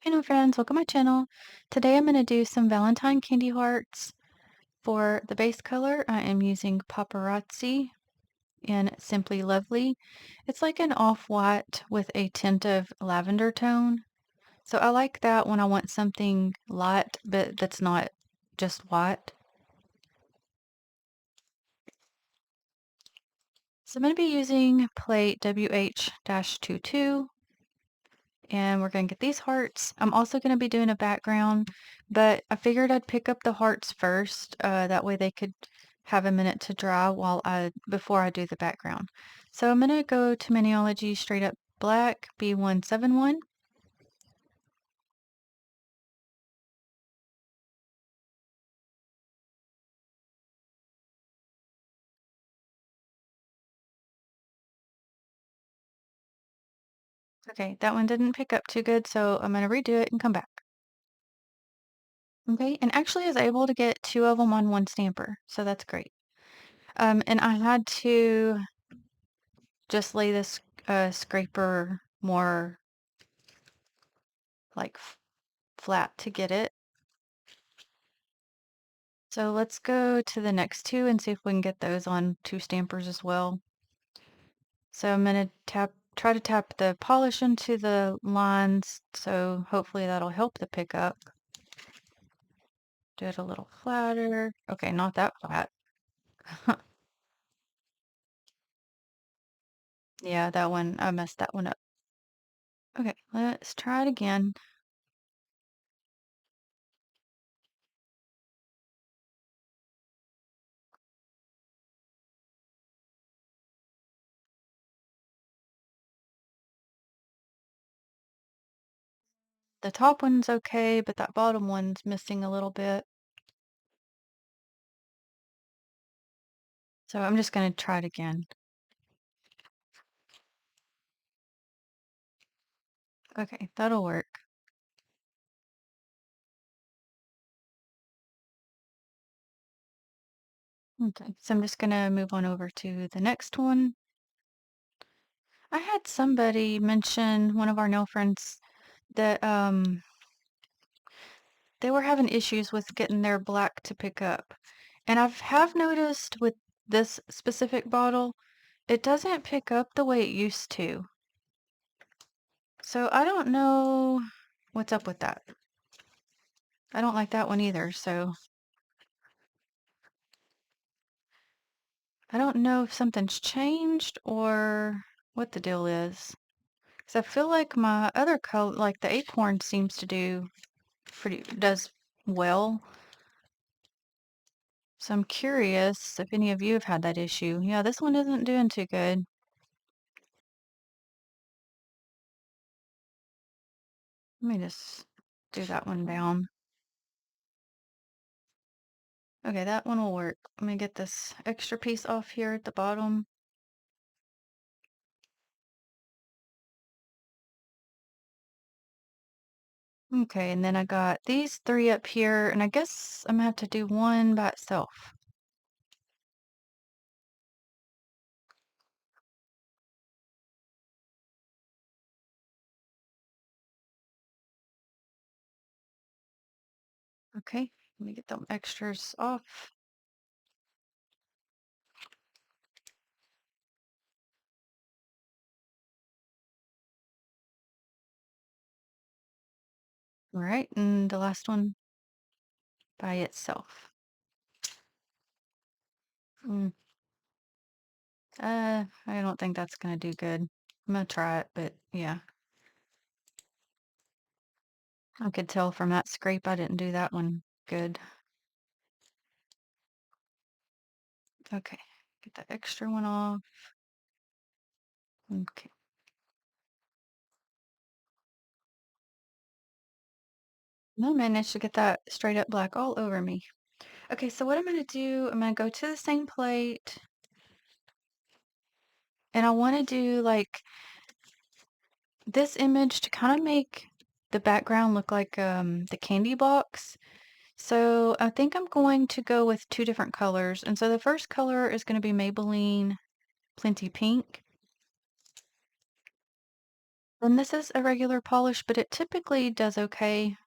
Hello friends, welcome to my channel. Today I'm going to do some Valentine Candy Hearts. For the base color, I am using Paparazzi in Simply Lovely. It's like an off-white with a tint of lavender tone. So I like that when I want something light, but that's not just white. So I'm going to be using plate WH-22 and we're going to get these hearts. I'm also going to be doing a background, but I figured I'd pick up the hearts first. That way they could have a minute to dry before I do the background. So I'm going to go to Maniology Straight Up Black B171. Okay, that one didn't pick up too good, so I'm going to redo it and come back. Okay, and actually I was able to get two of them on one stamper, so that's great. And I had to just lay this scraper more like flat to get it. So let's go to the next two and see if we can get those on two stampers as well. So I'm gonna try to tap the polish into the lines, so hopefully that'll help the pickup. Do it a little flatter. Okay, not that flat. Yeah, that one, I messed that one up. Okay, let's try it again. The top one's okay, but that bottom one's missing a little bit. So I'm just gonna try it again. Okay, that'll work. Okay, so I'm just gonna move on over to the next one. I had somebody mention, one of our nail friends, that they were having issues with getting their black to pick up. And have noticed with this specific bottle, it doesn't pick up the way it used to. So I don't know what's up with that. I don't like that one either, so I don't know if something's changed or what the deal is. Because I feel like my other color, like the acorn, seems to does well. So I'm curious if any of you have had that issue. Yeah, this one isn't doing too good. Let me just do that one down. Okay, that one will work. Let me get this extra piece off here at the bottom. Okay, and then I got these three up here, and I guess I'm gonna have to do one by itself. Okay, let me get them extras off. All right, and the last one by itself. Mm, I don't think that's gonna do good. I'm gonna try it, but yeah. I could tell from that scrape I didn't do that one good. Okay, get that extra one off. Okay. No, managed to get that straight up black all over me. Okay, so what I'm gonna do, I'm gonna go to the same plate and I wanna do like this image to kind of make the background look like the candy box. So I think I'm going to go with two different colors. And so the first color is gonna be Maybelline Plenty Pink. And this is a regular polish, but it typically does okay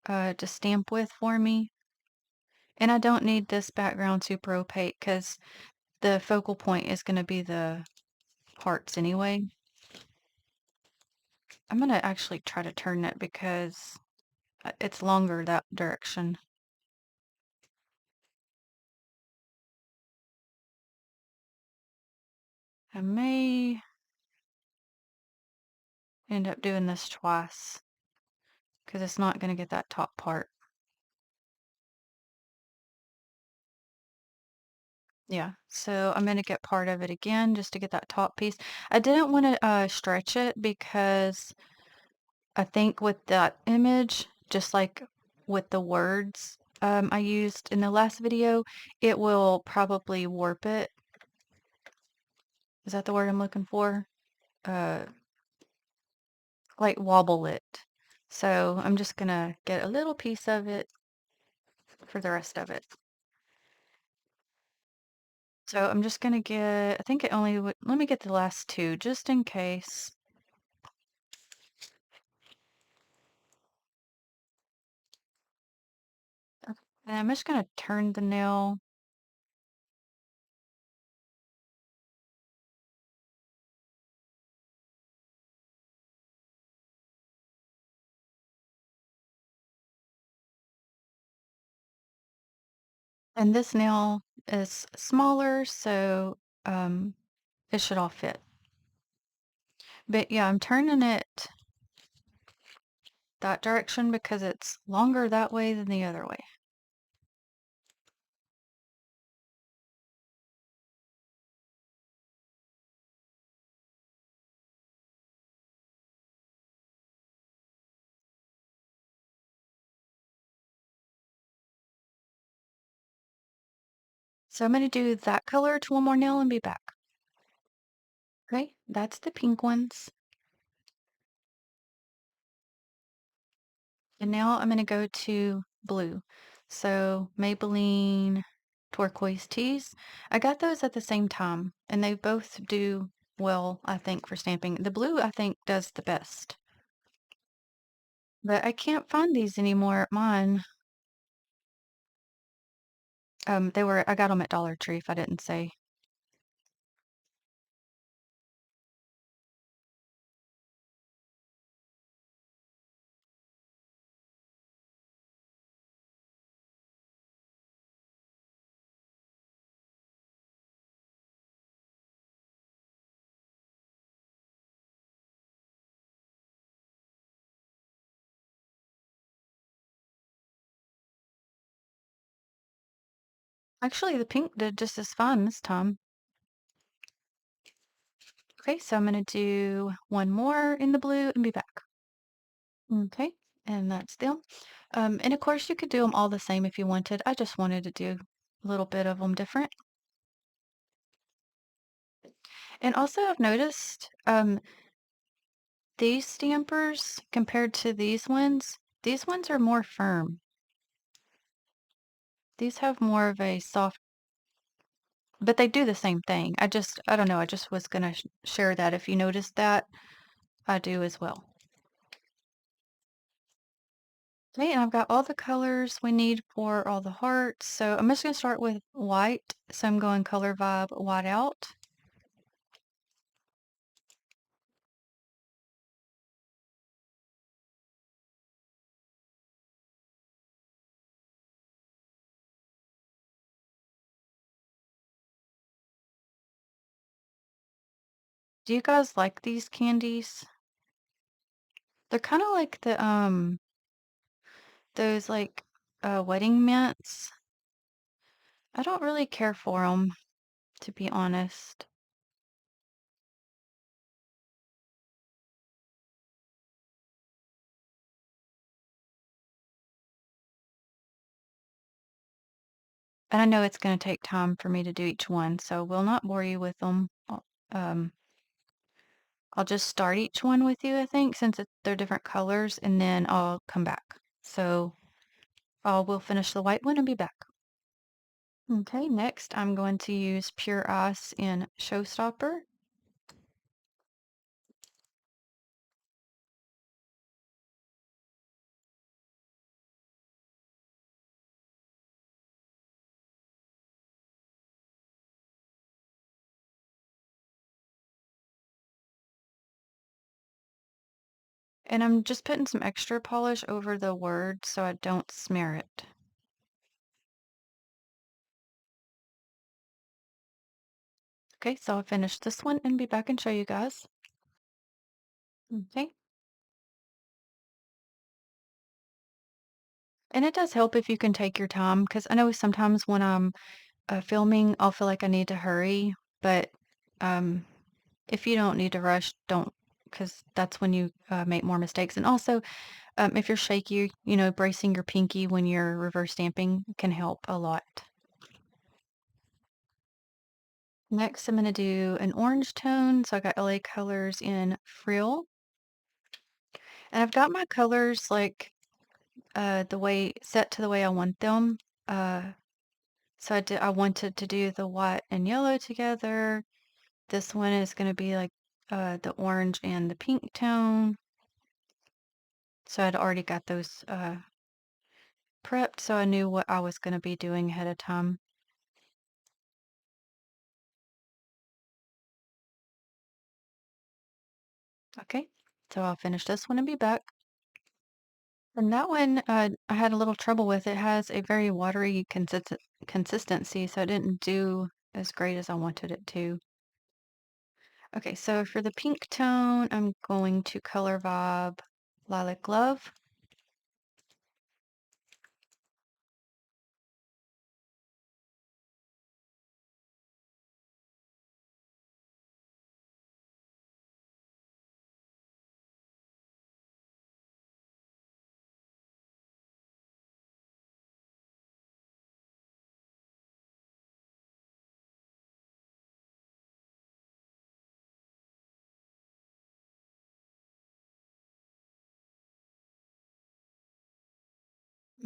to stamp with for me. And I don't need this background super opaque because the focal point is going to be the hearts anyway. I'm going to actually try to turn it because it's longer that direction. I may end up doing this twice because it's not going to get that top part. Yeah, so I'm going to get part of it again just to get that top piece. I didn't want to stretch it because I think with that image, just like with the words I used in the last video, it will probably warp it. Is that the word I'm looking for? Uh, like wobble it. So I'm just gonna get a little piece of it for the rest of it. So I'm just gonna get, I think it only would, let me get the last two just in case. Okay. And I'm just gonna turn the nail. And this nail is smaller, so it should all fit. But yeah, I'm turning it that direction because it's longer that way than the other way. So I'm going to do that color to one more nail and be back. Okay, that's the pink ones. And now I'm going to go to blue. So Maybelline turquoise tees. I got those at the same time, and they both do well, I think, for stamping. The blue, I think, does the best. But I can't find these anymore at mine. I got them at Dollar Tree, if I didn't say. Actually, the pink did just as fine this time. Okay, so I'm going to do one more in the blue and be back. Okay, and that's them. And of course, you could do them all the same if you wanted. I just wanted to do a little bit of them different. And also, I've noticed these stampers compared to these ones are more firm. These have more of a soft, but they do the same thing. I don't know, I just was going to share that. If you noticed that, I do as well. Okay, and I've got all the colors we need for all the hearts. So I'm just going to start with white. So I'm going Color Vibe White Out. Do you guys like these candies? They're kind of like the those like wedding mints. I don't really care for them, to be honest. And I know it's going to take time for me to do each one, so we'll not bore you with them. Um, I'll just start each one with you, I think, since they're different colors, and then I'll come back. So we'll finish the white one and be back. Okay, next I'm going to use Pure Ice in Showstopper. And I'm just putting some extra polish over the words so I don't smear it. Okay, so I'll finish this one and be back and show you guys. Okay. And it does help if you can take your time because I know sometimes when I'm filming, I'll feel like I need to hurry, but um, if you don't need to rush, don't, because that's when you make more mistakes. And also, if you're shaky, bracing your pinky when you're reverse stamping can help a lot. Next, I'm going to do an orange tone. So I got LA Colors in Frill. And I've got my colors like the way set to the way I want them. Uh, so I wanted to do the white and yellow together. This one is going to be like the orange and the pink tone. So I'd already got those prepped, so I knew what I was going to be doing ahead of time. Okay, so I'll finish this one and be back. And that one, I had a little trouble with. It has a very watery consistency, so it didn't do as great as I wanted it to. Okay, so for the pink tone, I'm going to Color Vibe Lilac Love.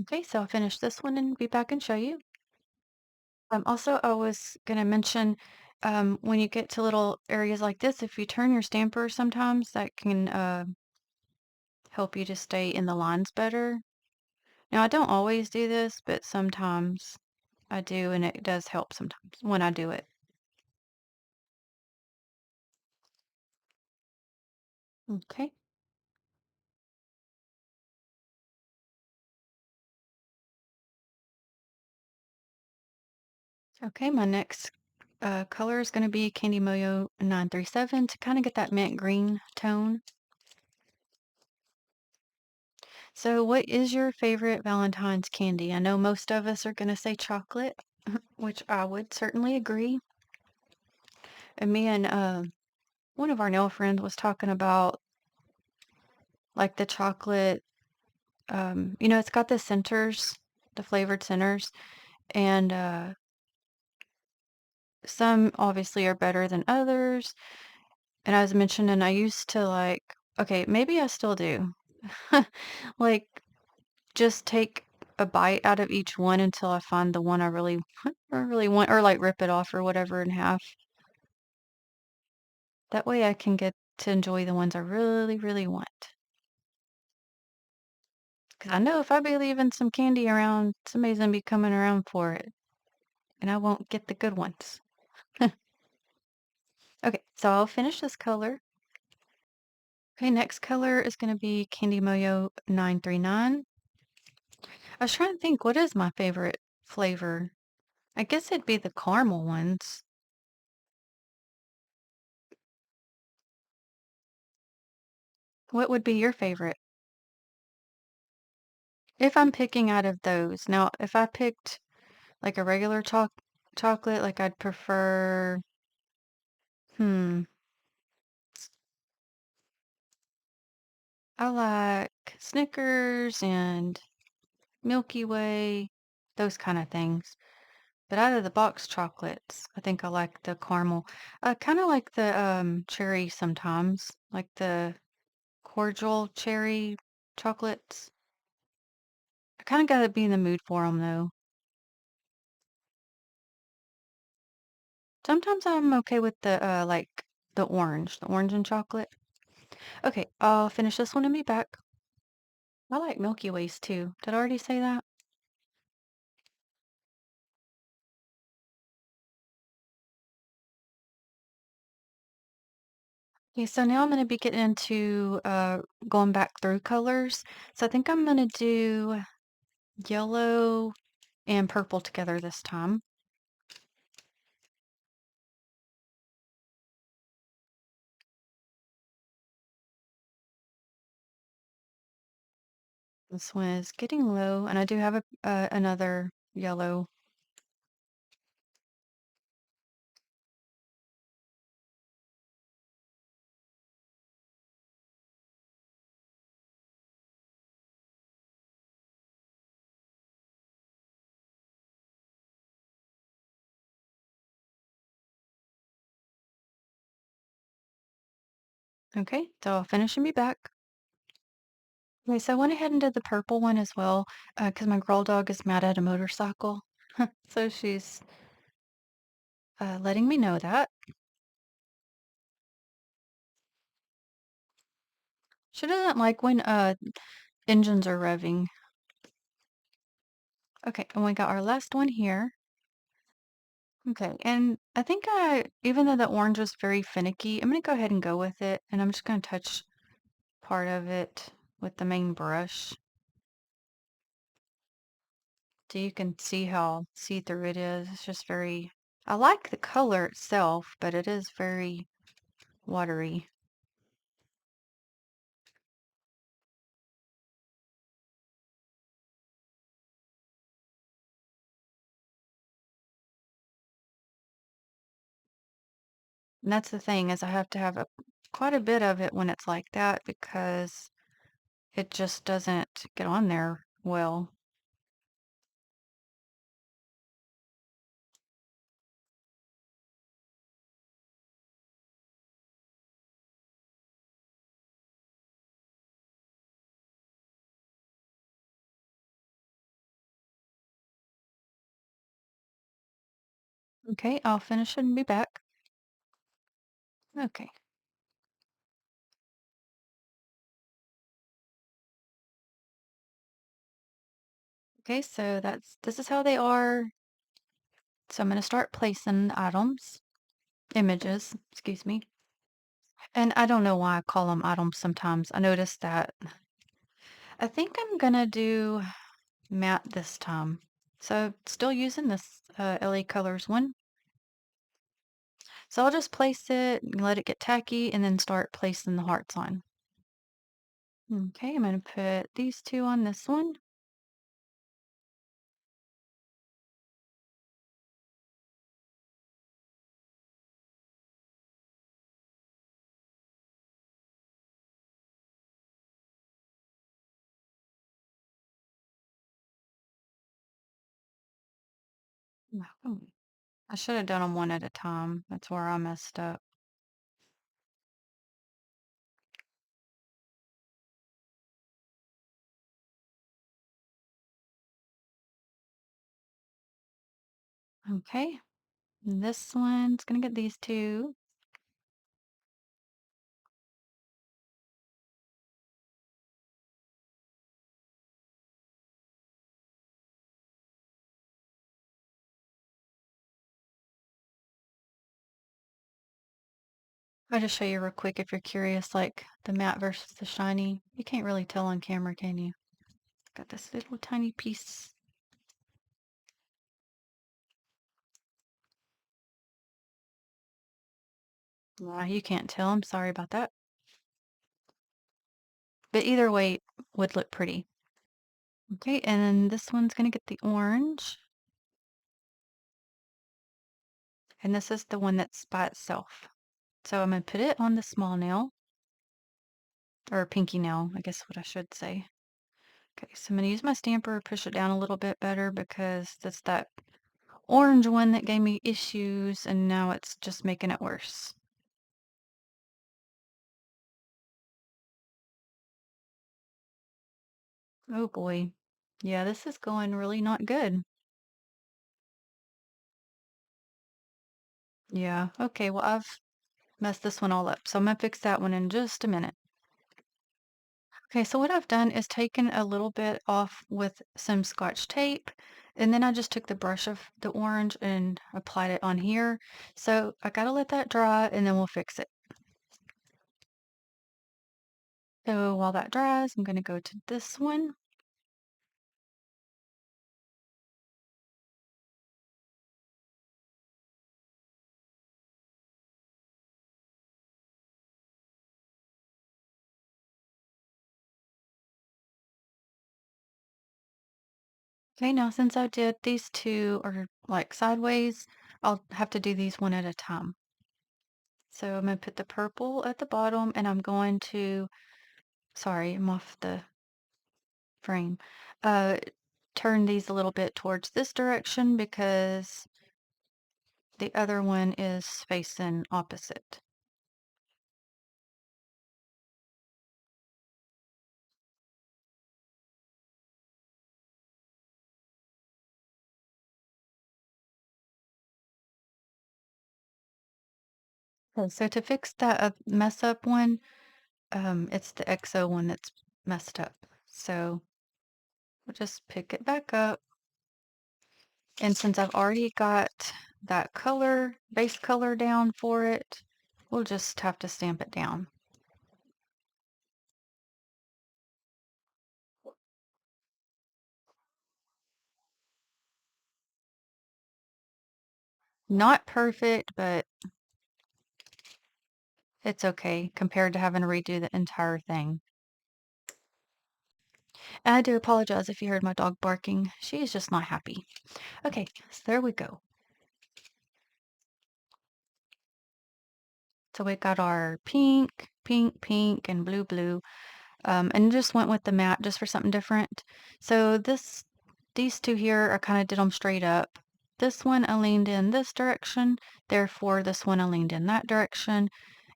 Okay, so I'll finish this one and be back and show you. Also, I was going to mention when you get to little areas like this, if you turn your stamper sometimes, that can help you to stay in the lines better. Now, I don't always do this, but sometimes I do, and it does help sometimes when I do it. Okay. Okay, my next color is going to be Candy Moyo 937 to kind of get that mint green tone. So, what is your favorite Valentine's candy? I know most of us are going to say chocolate, which I would certainly agree. And me and one of our nail friends was talking about like the chocolate. It's got the centers, the flavored centers, and some obviously are better than others. And I was mentioning I used to like, okay, maybe I still do, like just take a bite out of each one until I find the one I really, or really want, or like rip it off or whatever in half. That way I can get to enjoy the ones I really, really want. Because I know if I be leaving some candy around, somebody's gonna be coming around for it, and I won't get the good ones. Okay, so I'll finish this color. Okay, next color is gonna be Candy Moyo 939. I was trying to think, what is my favorite flavor? I guess it'd be the caramel ones. What would be your favorite? If I'm picking out of those. Now, if I picked like a regular chocolate, like I'd prefer, hmm, I like Snickers and Milky Way, those kind of things. But out of the box chocolates, I think I like the caramel. I kind of like the cherry sometimes, like the cordial cherry chocolates. I kind of got to be in the mood for them though. Sometimes I'm okay with the like the orange and chocolate. Okay, I'll finish this one and be back. I like Milky Ways too. Did I already say that? Okay, so now I'm going to be getting into going back through colors. So I think I'm going to do yellow and purple together this time. This one is getting low, and I do have another yellow. Okay, so I'll finish and be back. Okay, so I went ahead and did the purple one as well, because my girl dog is mad at a motorcycle. So she's letting me know that. She doesn't like when engines are revving. Okay, and we got our last one here. Okay, and I think even though the orange was very finicky, I'm gonna go ahead and go with it, and I'm just gonna touch part of it with the main brush. So you can see how see-through it is. It's just very, I like the color itself, but it is very watery. And that's the thing is I have to have quite a bit of it when it's like that because it just doesn't get on there well. Okay, I'll finish it and be back. Okay. Okay, so this is how they are. So I'm going to start placing items, images, excuse me. And I don't know why I call them items sometimes. I noticed that. I think I'm going to do matte this time. So still using this LA Colors one. So I'll just place it, let it get tacky, and then start placing the hearts on. Okay, I'm going to put these two on this one. Oh, I should have done them one at a time. That's where I messed up. Okay, and this one's going to get these two. I'll just show you real quick if you're curious, like the matte versus the shiny. You can't really tell on camera, can you? Got this little tiny piece. You can't tell. I'm sorry about that. But either way would look pretty. Okay, and then this one's gonna get the orange. And this is the one that's by itself. So I'm gonna put it on the small nail, or pinky nail, I guess what I should say. Okay, so I'm gonna use my stamper, push it down a little bit better because that's that orange one that gave me issues, and now it's just making it worse. Oh boy. Yeah, this is going really not good. Yeah, okay, well, I've messed this one all up, so I'm gonna fix that one in just a minute. Okay, so what I've done is taken a little bit off with some Scotch tape, and then I just took the brush of the orange and applied it on here. So I gotta let that dry, and then we'll fix it. So while that dries, I'm going to go to this one. Okay, now since I did these two are like sideways, I'll have to do these one at a time. So I'm going to put the purple at the bottom and I'm going to, sorry, I'm off the frame. Uh, Turn these a little bit towards this direction because the other one is facing opposite. So to fix that mess up one, it's the XO one that's messed up. So we'll just pick it back up. And since I've already got that color, base color down for it, we'll just have to stamp it down. Not perfect, but it's okay compared to having to redo the entire thing. And I do apologize if you heard my dog barking. She is just not happy. Okay, so there we go. So we got our pink, pink, pink, and blue, blue. And just went with the matte just for something different. So these two here are kind of did them straight up. This one I leaned in this direction, therefore this one I leaned in that direction,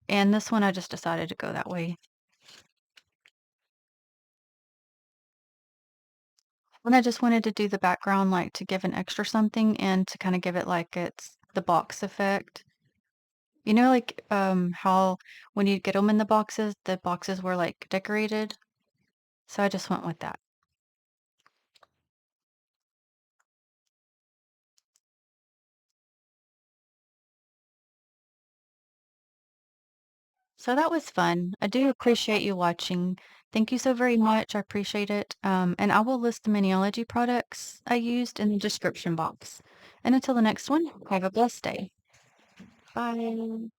and this one I just decided to go that way. And I just wanted to do the background like to give an extra something and to kind of give it like it's the box effect. You know, like how when you get them in the boxes were like decorated. So I just went with that. So that was fun. I do appreciate you watching. Thank you so very much. I appreciate it. And I will list the Maniology products I used in the description box. And until the next one, have a blessed day. Bye.